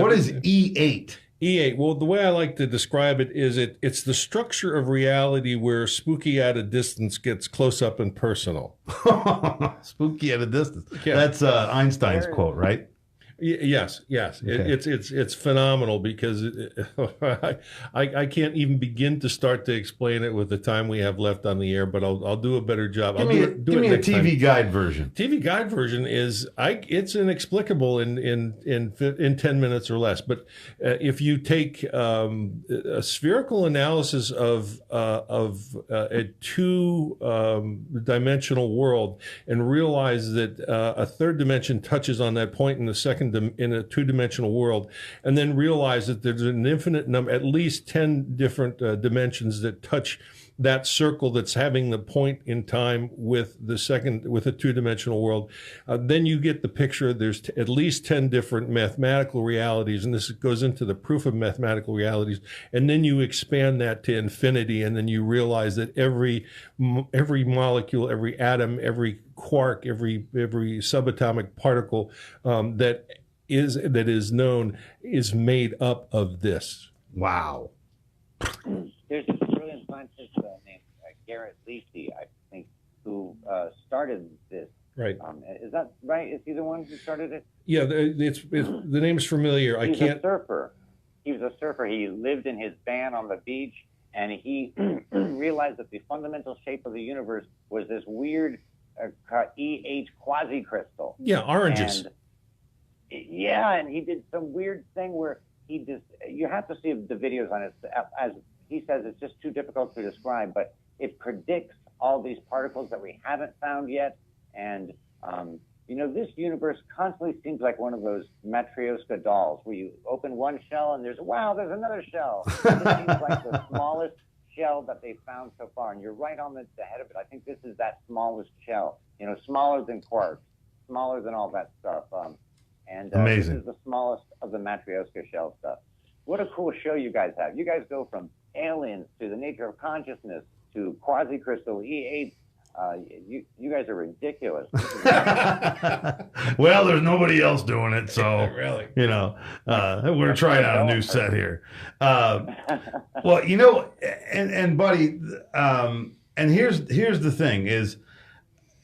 What is E8? E8. Well, the way I like to describe it is it's the structure of reality where spooky at a distance gets close up and personal. Spooky at a distance. Yeah. That's Einstein's quote, right? Yes. Okay. It's phenomenal because I can't even begin to start to explain it with the time we have left on the air, but I'll do a better job. Give me a TV guide version. TV guide version is it's inexplicable in 10 minutes or less. But if you take a spherical analysis of a two-dimensional world and realize that a third dimension touches on that point in the second in a two-dimensional world, and then realize that there's an infinite number, at least 10 different dimensions that touch that circle that's having the point in time with a two-dimensional world, then you get the picture. There's at least 10 different mathematical realities, and this goes into the proof of mathematical realities. And then you expand that to infinity, and then you realize that every molecule, every atom, every quark, every subatomic particle that is known is made up of this. Wow. There's a brilliant scientist named Garrett Leafy, I think, who started this. Right. Is that right? Is he the one who started it? Yeah, the name is familiar. He's a surfer. He was a surfer. He lived in his van on the beach, and he realized that the fundamental shape of the universe was this weird E8 quasi-crystal. Yeah, oranges. And he did some weird thing where you have to see the videos on it. As he says, it's just too difficult to describe, but it predicts all these particles that we haven't found yet. And, this universe constantly seems like one of those Matryoshka dolls where you open one shell and there's another shell. It seems like the smallest shell that they've found so far. And you're right on the head of it. I think this is that smallest shell, smaller than quarks, smaller than all that stuff. Amazing. This is the smallest of the Matryoshka shell stuff. What a cool show you guys have. You guys go from aliens to the nature of consciousness to quasi-crystal E8. You guys are ridiculous. Well, there's nobody else doing it, so really, we're trying out a new set here. Well, and buddy, and here's the thing is,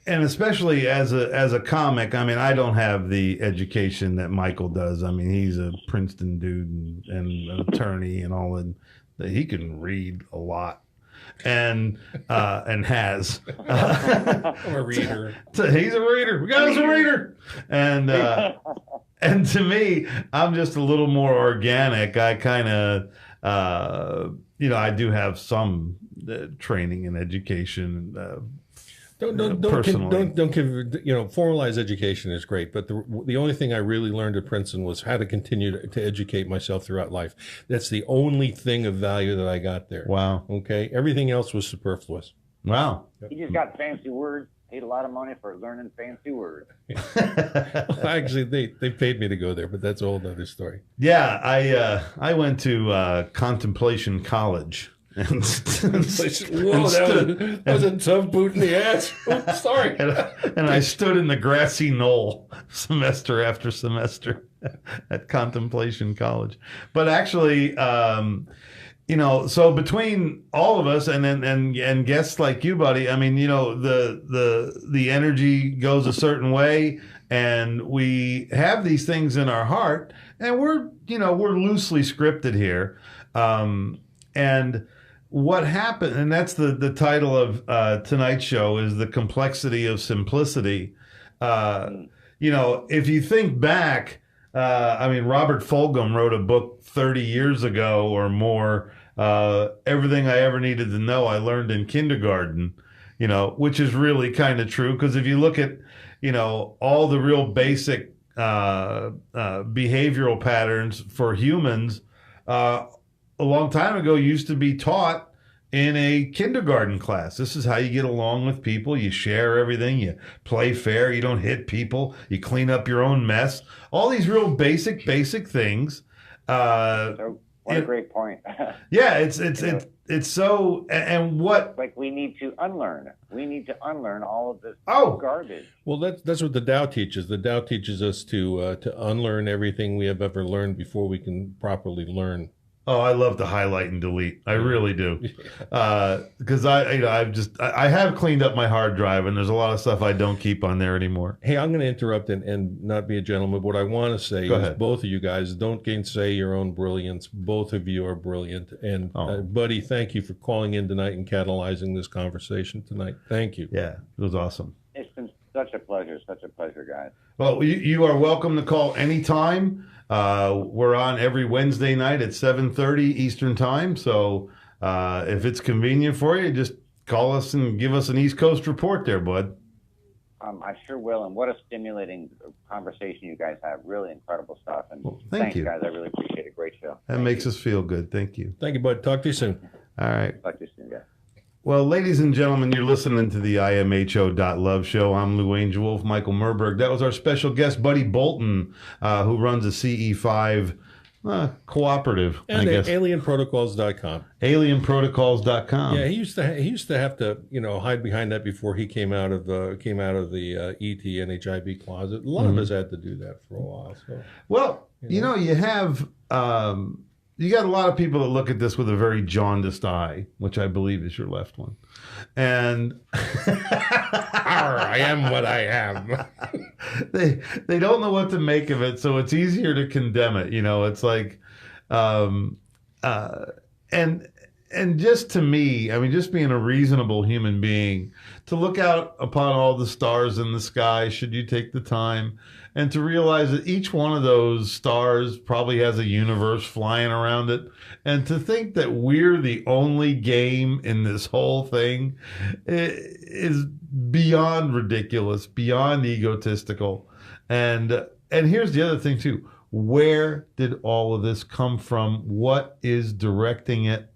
and especially as a comic, I mean, I don't have the education that Michael does. I mean, he's a Princeton dude and an attorney and all, and he can read a lot. And has I'm a reader. He's a reader. We got us a reader. And to me, I'm just a little more organic. I kind of I do have some training and education. Don't give formalized education is great, but the only thing I really learned at Princeton was how to continue to educate myself throughout life. That's the only thing of value that I got there. Wow. Okay, everything else was superfluous. Wow. He just got fancy words. Paid a lot of money for learning fancy words. Actually, they paid me to go there, but that's a whole other story. Yeah, I went to Contemplation College. Whoa, that was a tough boot in the ass. Oops, sorry. And I stood in the grassy knoll semester after semester at Contemplation College. But actually, so between all of us and guests like you, buddy, I mean, the energy goes a certain way, and we have these things in our heart, and we're loosely scripted here, and what happened, and that's the title of tonight's show, is The Complexity of Simplicity. If you think back, Robert Fulghum wrote a book 30 years ago or more. Everything I ever needed to know, I learned in kindergarten, which is really kind of true. Because if you look at, all the real basic behavioral patterns for humans, a long time ago used to be taught in a kindergarten class. This is how you get along with people. You share everything. You play fair. You don't hit people. You clean up your own mess. All these real basic things. So what a great point. Yeah, it's so, and what? Like we need to unlearn. We need to unlearn all of this garbage. Well, that's what the Tao teaches. The Tao teaches us to unlearn everything we have ever learned before we can properly learn. Oh, I love to highlight and delete. I really do, because I have cleaned up my hard drive, and there's a lot of stuff I don't keep on there anymore. Hey, I'm going to interrupt and not be a gentleman. What I want to say is, both of you guys, don't gainsay your own brilliance. Both of you are brilliant, and Buddy, thank you for calling in tonight and catalyzing this conversation tonight. Thank you. Yeah, it was awesome. It's been such a pleasure, guys. Well, you are welcome to call anytime. We're on every Wednesday night at 7:30 Eastern time. So if it's convenient for you, just call us and give us an East Coast report there, bud. I sure will. And what a stimulating conversation you guys have. Really incredible stuff. And thank you, guys. I really appreciate it. Great show. That makes us feel good. Thank you. Thank you, bud. Talk to you soon. All right. Talk to you soon, guys. Well, ladies and gentlemen, you're listening to the imho.love show. I'm Lou Angelwolf, Michael Murburg. That was our special guest, Buddy Bolton, who runs a CE5 cooperative, and I guess. alienprotocols.com. Alienprotocols.com. Yeah, he used to have to hide behind that before he came out of the ET and HIV closet. A lot of us had to do that for a while. So, well, you have. You got a lot of people that look at this with a very jaundiced eye, which I believe is your left one. And I am what I am. They don't know what to make of it, so it's easier to condemn it. It's like, and just to me, just being a reasonable human being, to look out upon all the stars in the sky, should you take the time, and to realize that each one of those stars probably has a universe flying around it, and to think that we're the only game in this whole thing is beyond ridiculous, beyond egotistical. And here's the other thing too. Where did all of this come from? What is directing it?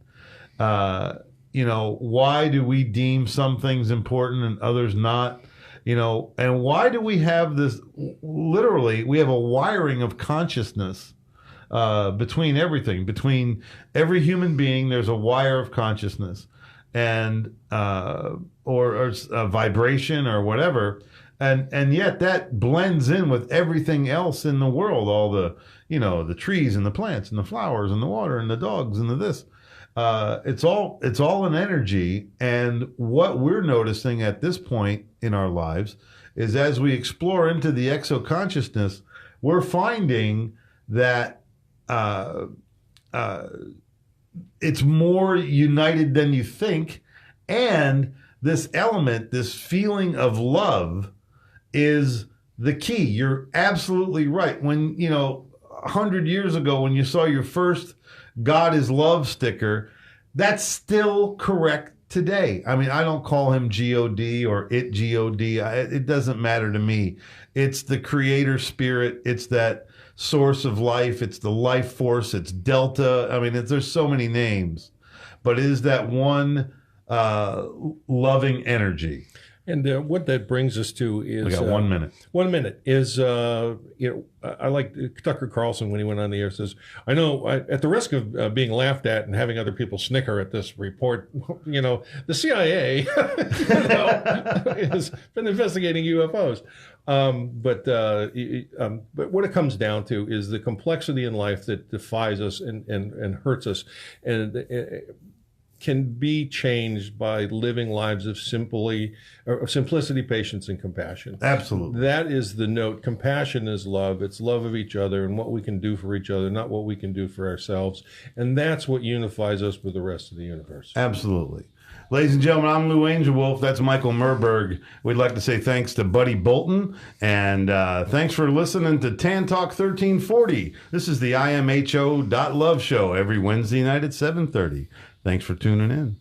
Why do we deem some things important and others not? And why do we have this? Literally, we have a wiring of consciousness between everything. Between every human being, there's a wire of consciousness, and or a vibration or whatever, and yet that blends in with everything else in the world. All the the trees and the plants and the flowers and the water and the dogs and the this. It's all an energy, and what we're noticing at this point in our lives is, as we explore into the exo-consciousness, we're finding that it's more united than you think, and this element, this feeling of love, is the key. You're absolutely right. When 100 years ago, when you saw your first God is love sticker, that's still correct today. I don't call him G-O-D or it G-O-D. It doesn't matter to me. It's the creator spirit. It's that source of life. It's the life force. It's Delta. There's so many names, but it is that one loving energy. And what that brings us to is... We got 1 minute. 1 minute is, I like Tucker Carlson when he went on the air, says, I know, at the risk of being laughed at and having other people snicker at this report, the CIA has been investigating UFOs. But what it comes down to is the complexity in life that defies us and hurts us. And can be changed by living lives of simplicity, patience, and compassion. Absolutely. That is the note. Compassion is love. It's love of each other and what we can do for each other, not what we can do for ourselves. And that's what unifies us with the rest of the universe. Absolutely. Ladies and gentlemen, I'm Lou Angelwolf. That's Michael Murburg. We'd like to say thanks to Buddy Bolton, and thanks for listening to Tan Talk 1340. This is the imho.love show every Wednesday night at 7:30. Thanks for tuning in.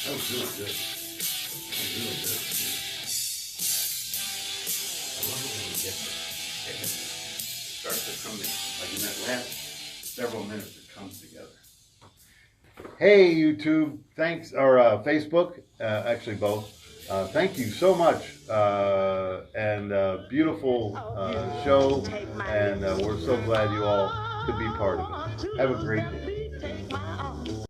That was really good. That was really good. I love it when it starts to come in, like in that last several minutes, it comes together. Hey, YouTube, thanks, or Facebook, actually both. Thank you so much, and beautiful show, and we're so glad you all could be part of it. Have a great day.